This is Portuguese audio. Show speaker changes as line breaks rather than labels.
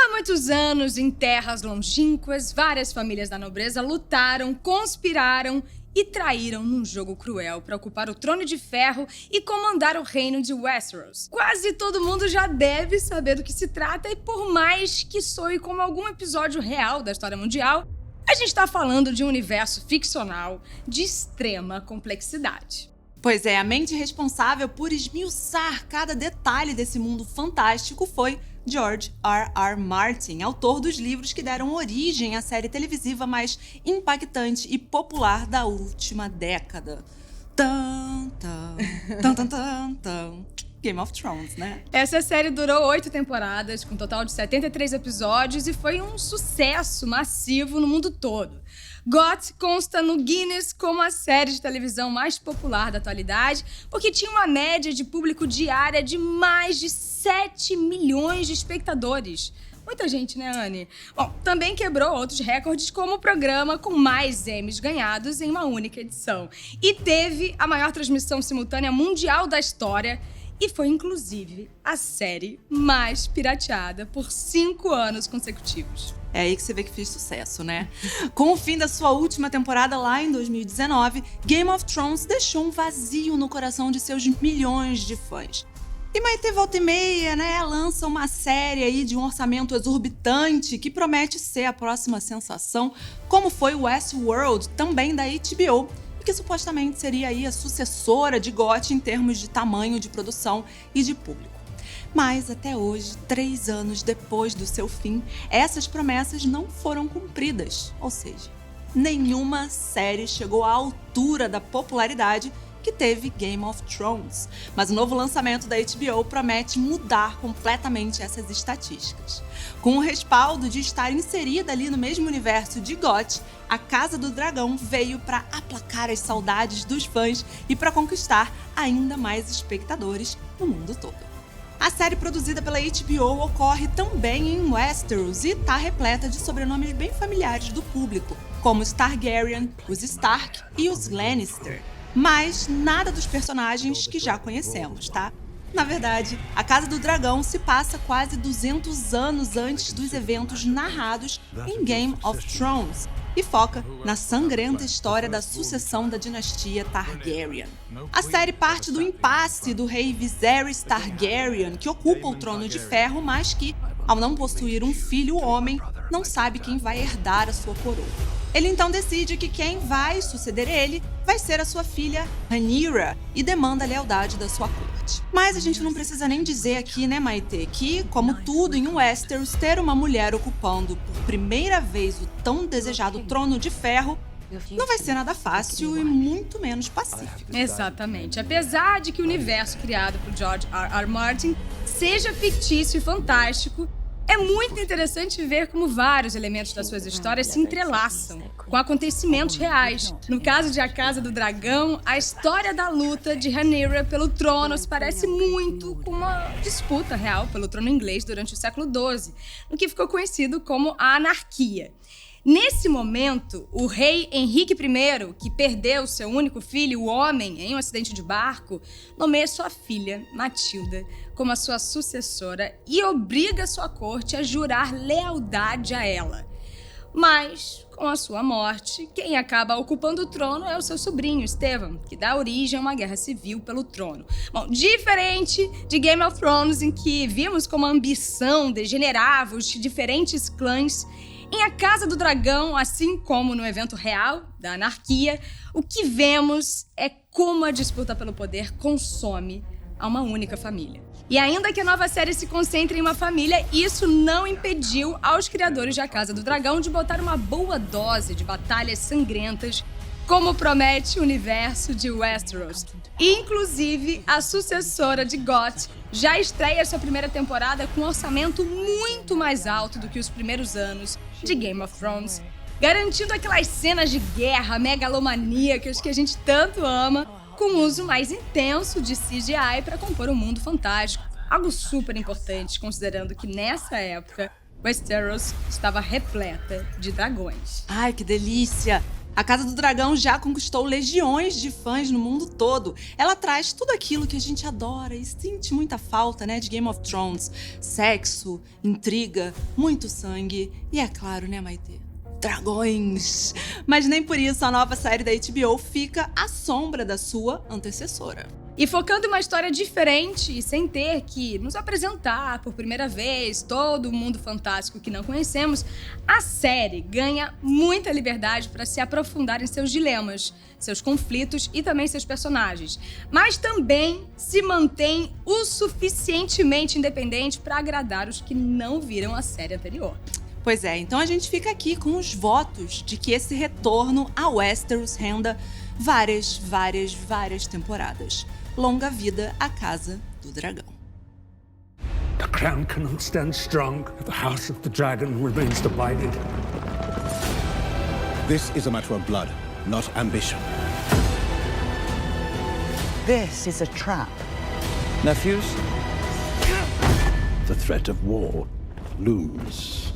Há muitos anos, em terras longínquas, várias famílias da nobreza lutaram, conspiraram e traíram num jogo cruel para ocupar o Trono de Ferro e comandar o reino de Westeros. Quase todo mundo já deve saber do que se trata e por mais que soe como algum episódio real da história mundial, a gente está falando de um universo ficcional de extrema complexidade.
Pois é, a mente responsável por esmiuçar cada detalhe desse mundo fantástico foi George R.R. Martin, autor dos livros que deram origem à série televisiva mais impactante e popular da última década. Game of Thrones, né?
Essa série durou 8 temporadas, com um total de 73 episódios e foi um sucesso massivo no mundo todo. GOT consta no Guinness como a série de televisão mais popular da atualidade, porque tinha uma média de público diária de mais de 7 milhões de espectadores. Muita gente, né, Anne? Bom, também quebrou outros recordes, como o programa com mais Emmys ganhados em uma única edição. E teve a maior transmissão simultânea mundial da história, e foi, inclusive, a série mais pirateada por 5 anos consecutivos.
É aí que você vê que fez sucesso, né? Com o fim da sua última temporada lá em 2019, Game of Thrones deixou um vazio no coração de seus milhões de fãs. E Maite volta e meia, né, lança uma série aí de um orçamento exorbitante que promete ser a próxima sensação, como foi Westworld, também da HBO, que supostamente seria aí a sucessora de GOT em termos de tamanho de produção e de público. Mas até hoje, 3 anos depois do seu fim, essas promessas não foram cumpridas. Ou seja, nenhuma série chegou à altura da popularidade que teve Game of Thrones. Mas o novo lançamento da HBO promete mudar completamente essas estatísticas. Com o respaldo de estar inserida ali no mesmo universo de GOT, a Casa do Dragão veio para aplacar as saudades dos fãs e para conquistar ainda mais espectadores no mundo todo. A série produzida pela HBO ocorre também em Westeros e está repleta de sobrenomes bem familiares do público, como os Targaryen, os Stark e os Lannister. Mas nada dos personagens que já conhecemos, tá? Na verdade, a Casa do Dragão se passa quase 200 anos antes dos eventos narrados em Game of Thrones e foca na sangrenta história da sucessão da dinastia Targaryen. A série parte do impasse do rei Viserys Targaryen, que ocupa o Trono de Ferro, mas que, ao não possuir um filho homem, não sabe quem vai herdar a sua coroa. Ele então decide que quem vai suceder ele vai ser a sua filha Rhaenyra e demanda a lealdade da sua corte. Mas a gente não precisa nem dizer aqui, né, Maite, que, como tudo em Westeros, ter uma mulher ocupando por primeira vez o tão desejado Trono de Ferro não vai ser nada fácil e muito menos pacífico.
Exatamente. Apesar de que o universo criado por George R.R. Martin seja fictício e fantástico, é muito interessante ver como vários elementos das suas histórias se entrelaçam com acontecimentos reais. No caso de A Casa do Dragão, a história da luta de Rhaenyra pelo trono se parece muito com uma disputa real pelo trono inglês durante o século XII, no que ficou conhecido como a Anarquia. Nesse momento, o rei Henrique I, que perdeu seu único filho, o homem, em um acidente de barco, nomeia sua filha, Matilda, como a sua sucessora e obriga sua corte a jurar lealdade a ela. Mas, com a sua morte, quem acaba ocupando o trono é o seu sobrinho, Stephen, que dá origem a uma guerra civil pelo trono. Bom, diferente de Game of Thrones, em que vimos como a ambição degenerava os diferentes clãs, em A Casa do Dragão, assim como no evento real da Anarquia, o que vemos é como a disputa pelo poder consome a uma única família. E ainda que a nova série se concentre em uma família, isso não impediu aos criadores de A Casa do Dragão de botar uma boa dose de batalhas sangrentas, como promete o universo de Westeros. Inclusive, a sucessora de GOT já estreia sua primeira temporada com um orçamento muito mais alto do que os primeiros anos de Game of Thrones, garantindo aquelas cenas de guerra megalomaníacas que a gente tanto ama, com uso mais intenso de CGI para compor um mundo fantástico. Algo super importante, considerando que nessa época Westeros estava repleta de dragões.
Ai, que delícia! A Casa do Dragão já conquistou legiões de fãs no mundo todo. Ela traz tudo aquilo que a gente adora e sente muita falta, né, de Game of Thrones. Sexo, intriga, muito sangue e, é claro, né, Maitê? Dragões! Mas nem por isso a nova série da HBO fica à sombra da sua antecessora.
E focando em uma história diferente e sem ter que nos apresentar por primeira vez todo o mundo fantástico que não conhecemos, a série ganha muita liberdade para se aprofundar em seus dilemas, seus conflitos e também seus personagens. Mas também se mantém o suficientemente independente para agradar os que não viram a série anterior.
Pois é, então a gente fica aqui com os votos de que esse retorno a Westeros renda várias temporadas. Longa vida à Casa do Dragão.
The crown cannot stand strong if the House of the Dragon remains divided.
This is a matter of blood, not ambition.
This is a trap.
Nephews? The threat of war looms.